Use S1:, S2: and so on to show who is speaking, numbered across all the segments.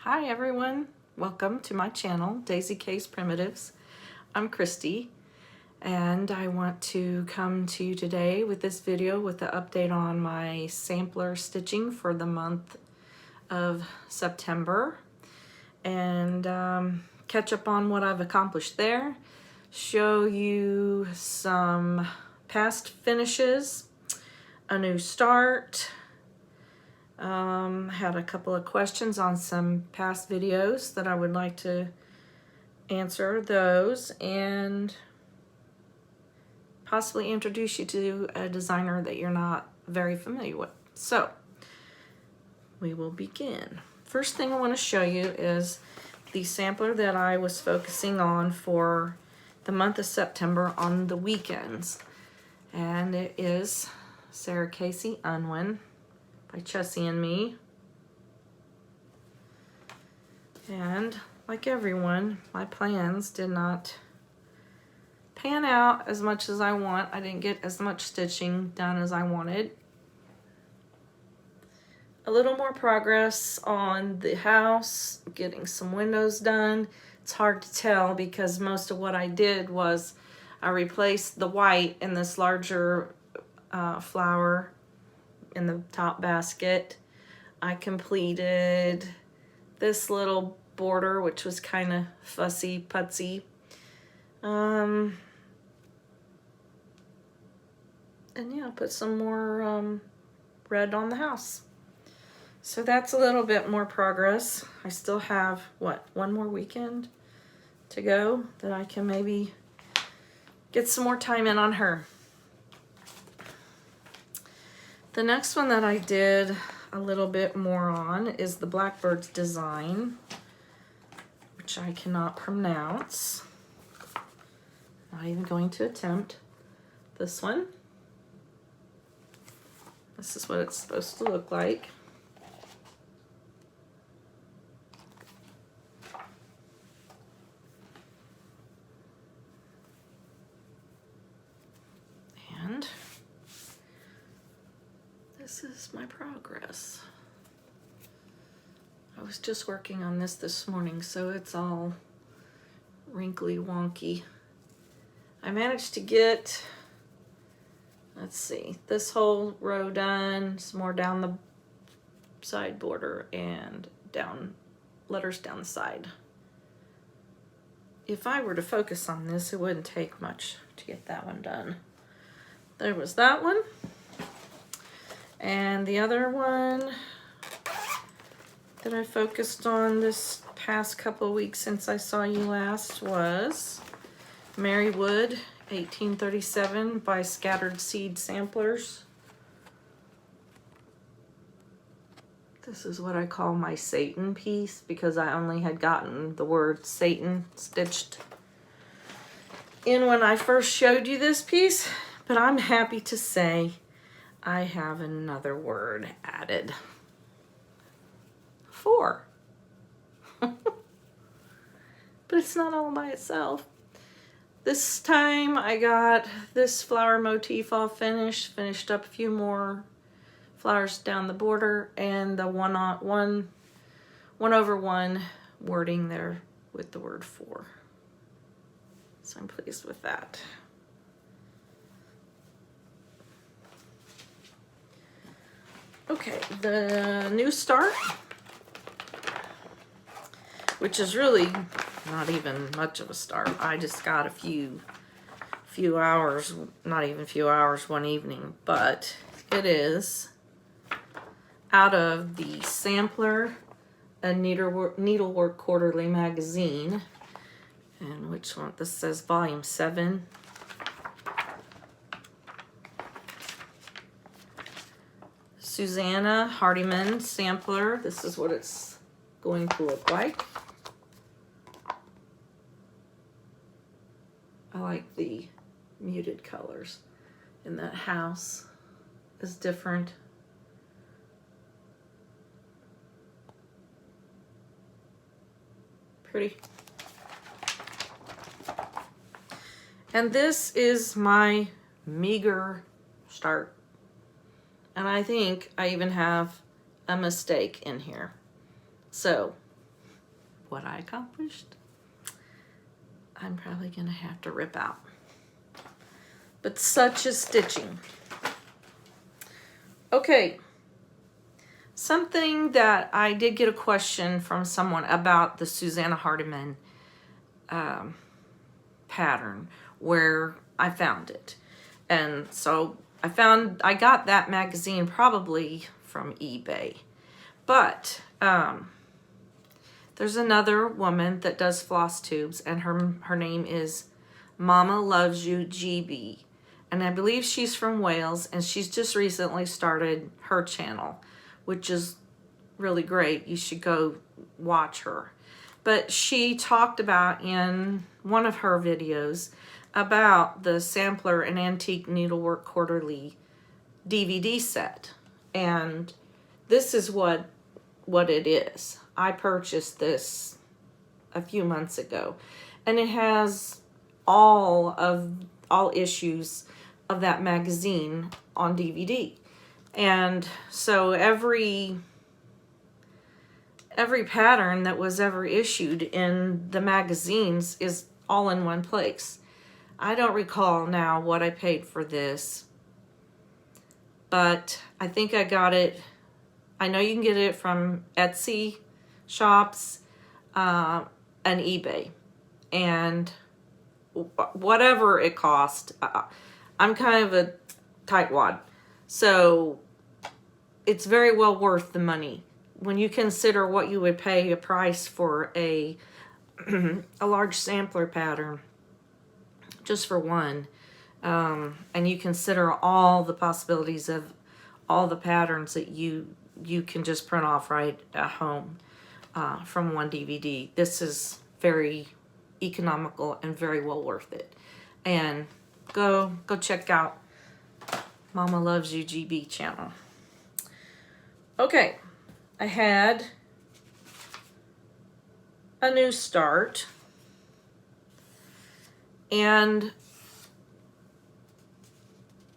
S1: Hi everyone, welcome to my channel, Daisy Case Primitives. I'm Christy and I want to come to you today with this video with the update on my sampler stitching for the month of September and catch up on what I've accomplished there, show you some past finishes, a new start. Had a couple of questions on some past videos that I would like to answer those and possibly introduce you to a designer that you're not very familiar with. So we will begin. First thing I want to show you is the sampler that I was focusing on for the month of September on the weekends, and it is Sarah Casey Unwin by Chessie and Me. And like everyone, my plans did not pan out as much as I want. I didn't get as much stitching done as I wanted. A little more progress on the house, getting some windows done. It's hard to tell because most of what I did was I replaced the white in this larger flower in the top basket. I completed this little border, which was kind of fussy putsy. And yeah, put some more red on the house. So that's a little bit more progress. I still have, what, one more weekend to go that I can maybe get some more time in on her. The next one that I did a little bit more on is the Blackbird's design, which I cannot pronounce. Not even going to attempt this one. This is what it's supposed to look like. And this is my progress. I was just working on this morning, so it's all wrinkly wonky. I managed to get, let's see, this whole row done, some more down the side border and down letters down the side. If I were to focus on this, it wouldn't take much to get that one done. There was that one. And the other one that I focused on this past couple of weeks since I saw you last was Mary Wood 1837 by Scattered Seed Samplers. This is what I call my Satan piece because I only had gotten the word Satan stitched in when I first showed you this piece, but I'm happy to say I have another word added. 4. But it's not all by itself. This time I got this flower motif all finished up a few more flowers down the border, and the one over one wording there with the word 4. So I'm pleased with that. Okay, the new start, which is really not even much of a start. I just got a few hours, not even a few hours, one evening, but it is out of the Sampler, a Needlework Quarterly magazine, and which one? This says volume 7. Susanna Hardiman sampler. This is what it's going to look like. I like the muted colors, and that house is different. Pretty. And this is my meager start. And I think I even have a mistake in here. So what I accomplished, I'm probably going to have to rip out. But such is stitching. Okay. Something that I did get a question from someone about the Susanna Hardiman pattern, where I found it. And so I got that magazine probably from eBay. But there's another woman that does floss tubes, and her name is Momma Loves You GB. And I believe she's from Wales, and she's just recently started her channel, which is really great. You should go watch her. But she talked about in one of her videos about the Sampler and Antique Needlework Quarterly DVD set. And this is what it is. I purchased this a few months ago, and it has all issues of that magazine on DVD. And so every pattern that was ever issued in the magazines is all in one place. I don't recall now what I paid for this, but I think I got it. I know you can get it from Etsy shops and eBay, and whatever it cost. I'm kind of a tightwad, so it's very well worth the money when you consider what you would pay a price for a large sampler pattern just for one, and you consider all the possibilities of all the patterns that you can just print off right at home from one DVD. This is very economical and very well worth it. And go check out Momma Loves You GB channel. Okay, I had a new start, and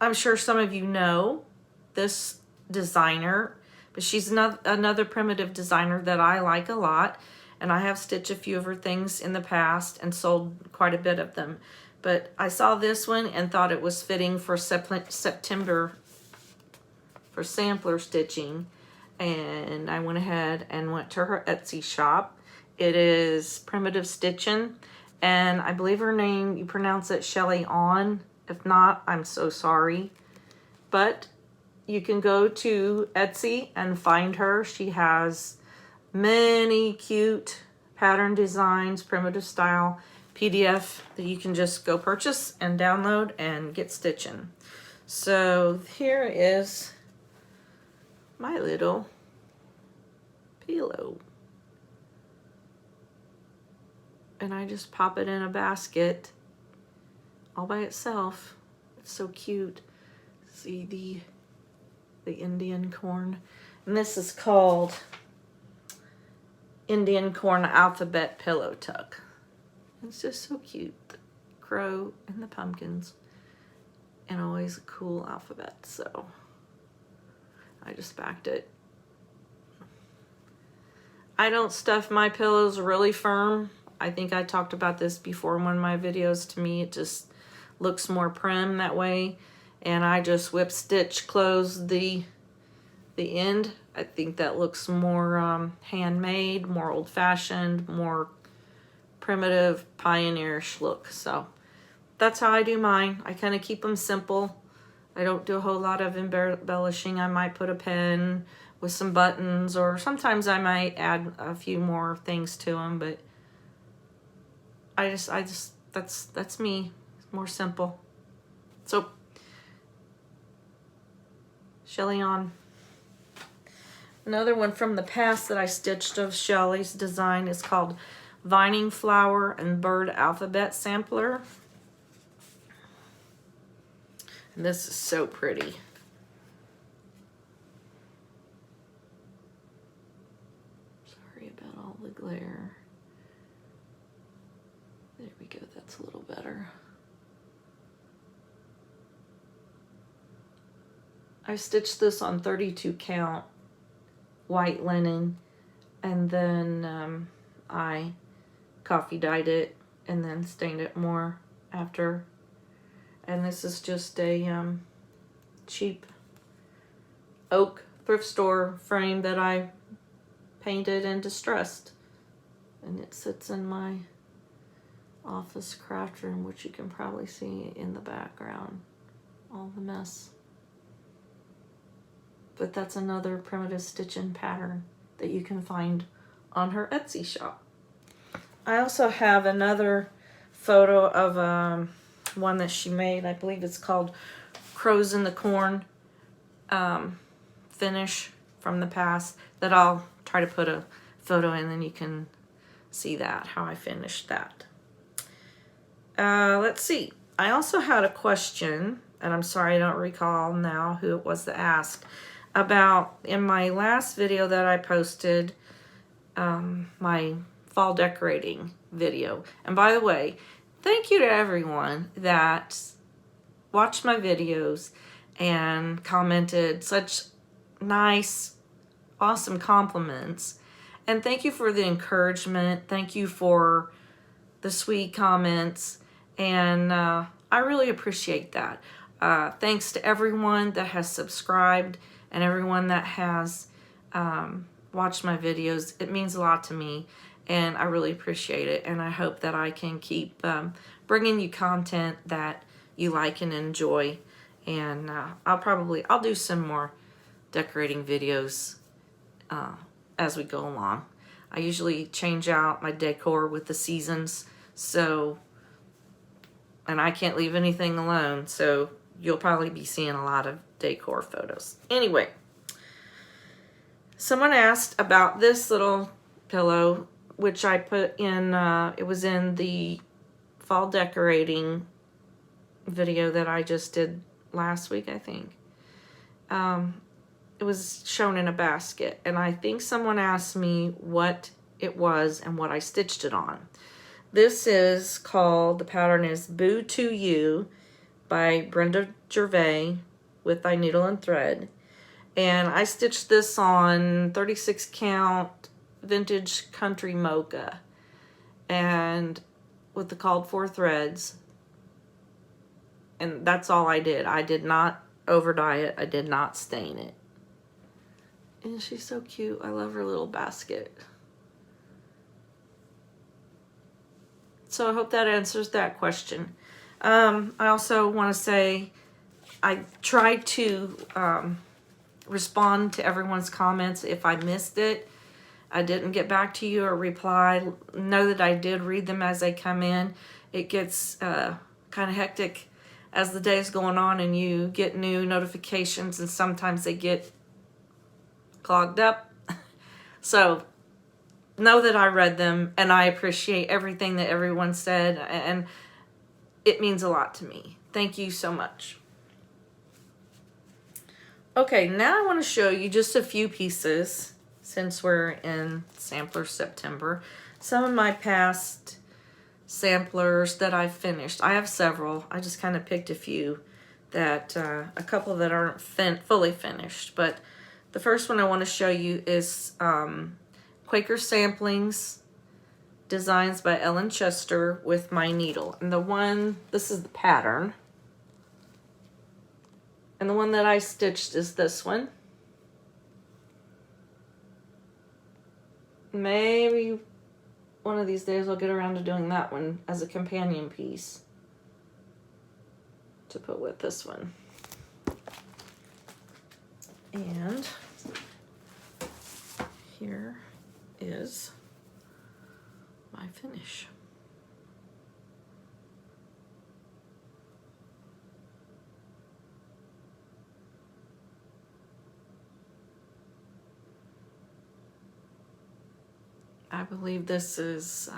S1: I'm sure some of you know this designer, but she's another primitive designer that I like a lot, and I have stitched a few of her things in the past and sold quite a bit of them. But I saw this one and thought it was fitting for September for sampler stitching, and I went ahead and went to her Etsy shop. It is Primitive Stitchin', and I believe her name, you pronounce it Shelly Auen. If not, I'm so sorry. But you can go to Etsy and find her. She has many cute pattern designs, primitive style PDF that you can just go purchase and download and get stitching. So here is my little pillow. And I just pop it in a basket all by itself. It's so cute. See the Indian corn. And this is called Indian Corn Alphabet Pillow Tuck. It's just so cute. The crow and the pumpkins. And always a cool alphabet. So I just backed it. I don't stuff my pillows really firm. I think I talked about this before in one of my videos. To me, it just looks more prim that way. And I just whip stitch close the end. I think that looks more handmade, more old-fashioned, more primitive, pioneerish look. So that's how I do mine. I kind of keep them simple. I don't do a whole lot of embellishing. I might put a pin with some buttons, or sometimes I might add a few more things to them, but I just that's me. It's more simple. So Shelly on. Another one from the past that I stitched of Shelly's design is called Vining Flower and Bird Alphabet Sampler. And this is so pretty. Sorry about all the glare. There we go, that's a little better. I stitched this on 32 count white linen, and then I coffee dyed it and then stained it more after. And this is just a cheap oak thrift store frame that I painted and distressed. And it sits in my office craft room, which you can probably see in the background, all the mess. But that's another primitive stitching pattern that you can find on her Etsy shop. I also have another photo of one that she made. I believe it's called Crows in the Corn finish from the past, that I'll try to put a photo in, and you can see that, how I finished that. Let's see. I also had a question, and I'm sorry I don't recall now who it was that asked, about in my last video that I posted, my fall decorating video. And by the way, thank you to everyone that watched my videos and commented such nice, awesome compliments. And thank you for the encouragement. Thank you for the sweet comments. And I really appreciate that. Thanks to everyone that has subscribed and everyone that has watched my videos. It means a lot to me, and I really appreciate it. And I hope that I can keep bringing you content that you like and enjoy. And I'll do some more decorating videos as we go along. I usually change out my decor with the seasons, so, and I can't leave anything alone, so you'll probably be seeing a lot of decor photos. Anyway, someone asked about this little pillow, which I put in, it was in the fall decorating video that I just did last week, I think. It was shown in a basket, and I think someone asked me what it was and what I stitched it on. This is called, the pattern is Boo to You by Brenda Gervais with Thy Needle and Thread. And I stitched this on 36 count vintage country mocha, and with the called for threads. And that's all I did. I did not over dye it. I did not stain it. And she's so cute. I love her little basket. So I hope that answers that question. I also want to say I tried to respond to everyone's comments. If I missed it, I didn't get back to you or reply, know that I did read them as they come in. It gets kind of hectic as the day's going on, and you get new notifications, and sometimes they get clogged up. So know that I read them, and I appreciate everything that everyone said, and it means a lot to me. Thank you so much. Okay, now I want to show you just a few pieces, since we're in Sampler September. Some of my past samplers that I've finished. I have several. I just kind of picked a few that, a couple that aren't fully finished. But the first one I want to show you is Quaker Samplings, Designs by Ellen Chester with my needle. And the one, this is the pattern. And the one that I stitched is this one. Maybe one of these days I'll get around to doing that one as a companion piece to put with this one. And here is my finish. I believe this is,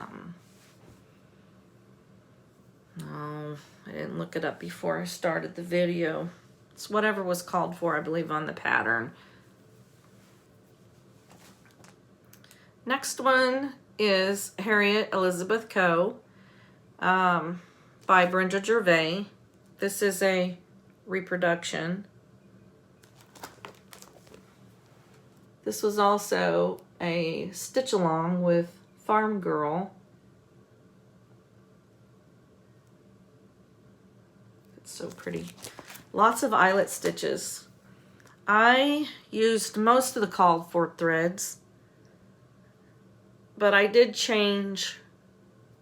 S1: no, I didn't look it up before I started the video. It's whatever was called for, I believe, on the pattern. Next one is Harriet Elizabeth Coe by Brenda Gervais. This is a reproduction. This was also a stitch along with Farm Girl. It's so pretty. Lots of eyelet stitches. I used most of the called for threads, but I did change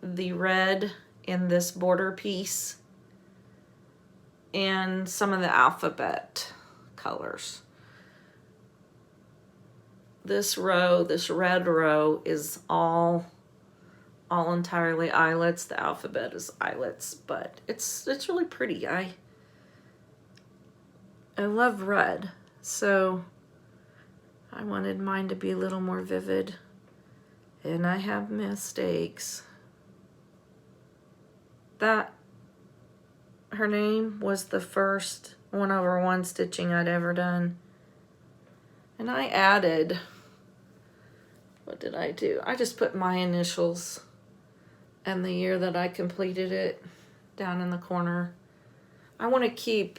S1: the red in this border piece and some of the alphabet colors. This row, this red row, is all entirely eyelets. The alphabet is eyelets, but it's really pretty. I love red, so I wanted mine to be a little more vivid, and I have mistakes. That, her name was the first 1/1 stitching I'd ever done. And I added, what did I do? I just put my initials and the year that I completed it down in the corner. I want to keep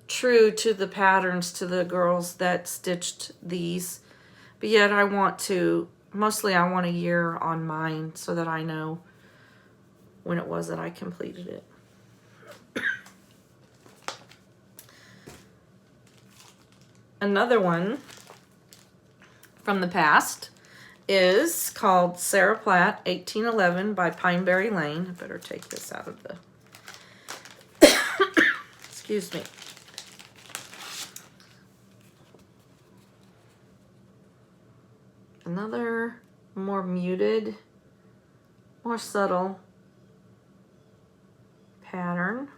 S1: true to the patterns to the girls that stitched these, but yet I want to, mostly I want a year on mine so that I know when it was that I completed it. Another one from the past is called Sarah Platt 1811 by Pineberry Lane. I better take this out of the excuse me. Another more muted, more subtle pattern.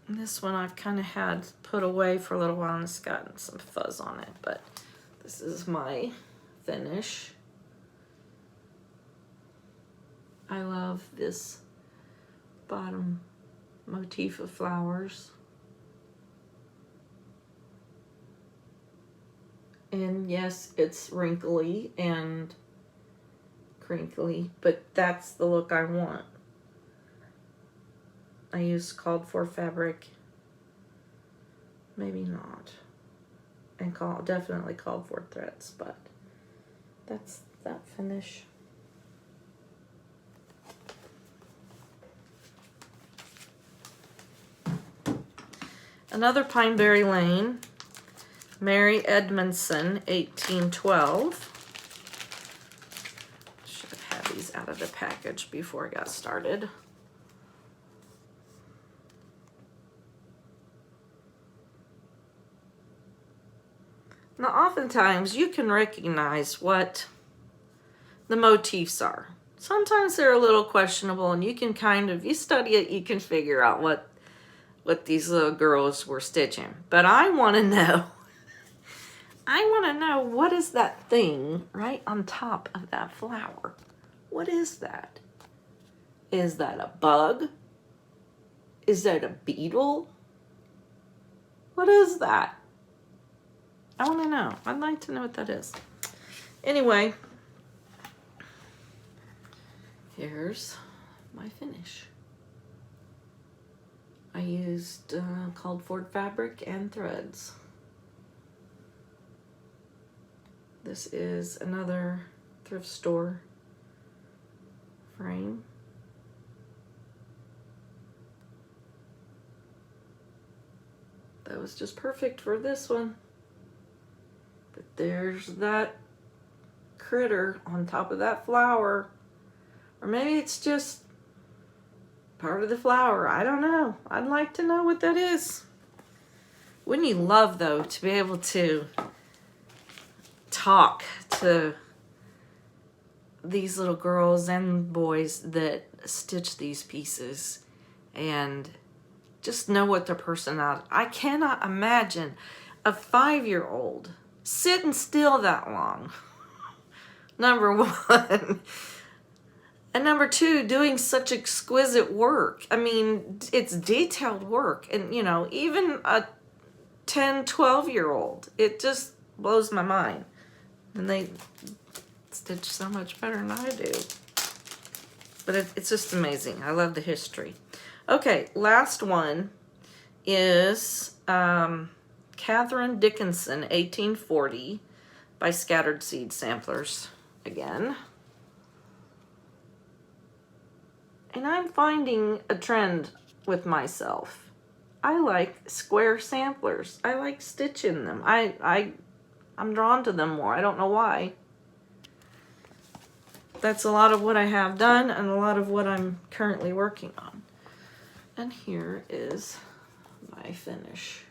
S1: This one I've kind of had put away for a little while and it's gotten some fuzz on it, but this is my finish. I love this bottom motif of flowers. And yes, it's wrinkly and crinkly, but that's the look I want. I used called for fabric, maybe not, and definitely called for threads, but that's that finish. Another Pineberry Lane, Mary Edmondson, 1812. Should have had these out of the package before I got started. Now, oftentimes you can recognize what the motifs are. Sometimes they're a little questionable, and you can kind of, you study it, you can figure out what these little girls were stitching. But I want to know, what is that thing right on top of that flower? What is that? Is that a bug? Is that a beetle? What is that? I want to know. I'd like to know what that is. Anyway, here's my finish. I used called for fabric and threads. This is another thrift store frame. That was just perfect for this one. But there's that critter on top of that flower. Or maybe it's just part of the flower. I don't know. I'd like to know what that is. Wouldn't you love, though, to be able to talk to these little girls and boys that stitch these pieces and just know what their personality. I cannot imagine a 5-year-old sitting still that long. Number one. And number two, doing such exquisite work. I mean, it's detailed work. And, you know, even a 10, 12-year-old, it just blows my mind. And they stitch so much better than I do. But it's just amazing. I love the history. Okay, last one is Catherine Dickinson, 1840, by Scattered Seed Samplers again. And I'm finding a trend with myself. I like square samplers. I like stitching them. I'm drawn to them more. I don't know why. That's a lot of what I have done and a lot of what I'm currently working on. And here is my finish.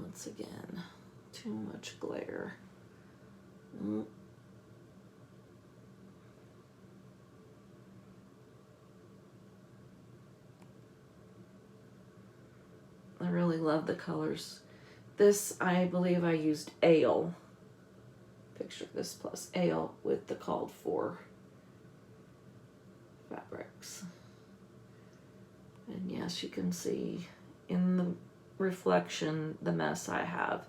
S1: Once again, too much glare. I really love the colors. This, I believe I used Ale. Picture this plus Ale with the called for fabrics. And yes, you can see in the reflection the mess I have.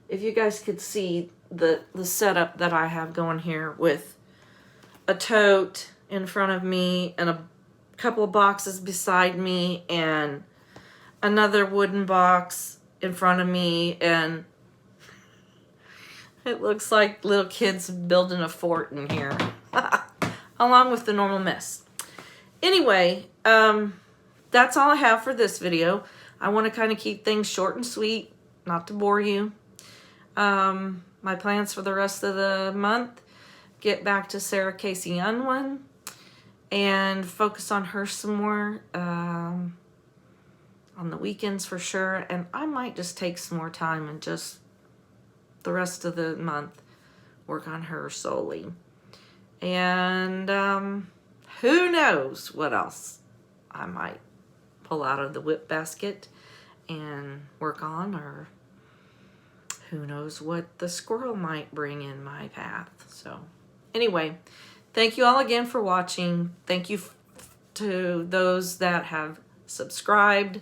S1: If you guys could see the setup that I have going here with a tote in front of me and a couple of boxes beside me and another wooden box in front of me, and it looks like little kids building a fort in here along with the normal mess. Anyway, that's all I have for this video. I want to kind of keep things short and sweet, not to bore you. My plans for the rest of the month, get back to Sarah Casey Unwin and focus on her some more on the weekends for sure. And I might just take some more time and just the rest of the month work on her solely. And who knows what else I might pull out of the whip basket and work on, or who knows what the squirrel might bring in my path. So anyway, thank you all again for watching. Thank you to those that have subscribed.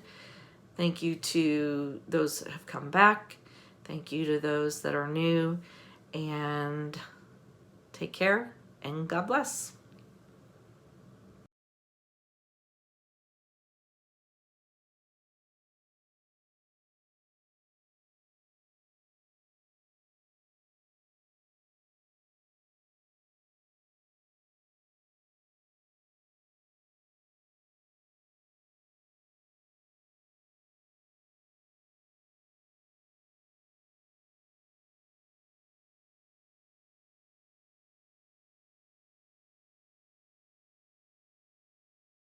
S1: Thank you to those that have come back. Thank you to those that are new. And take care and God bless.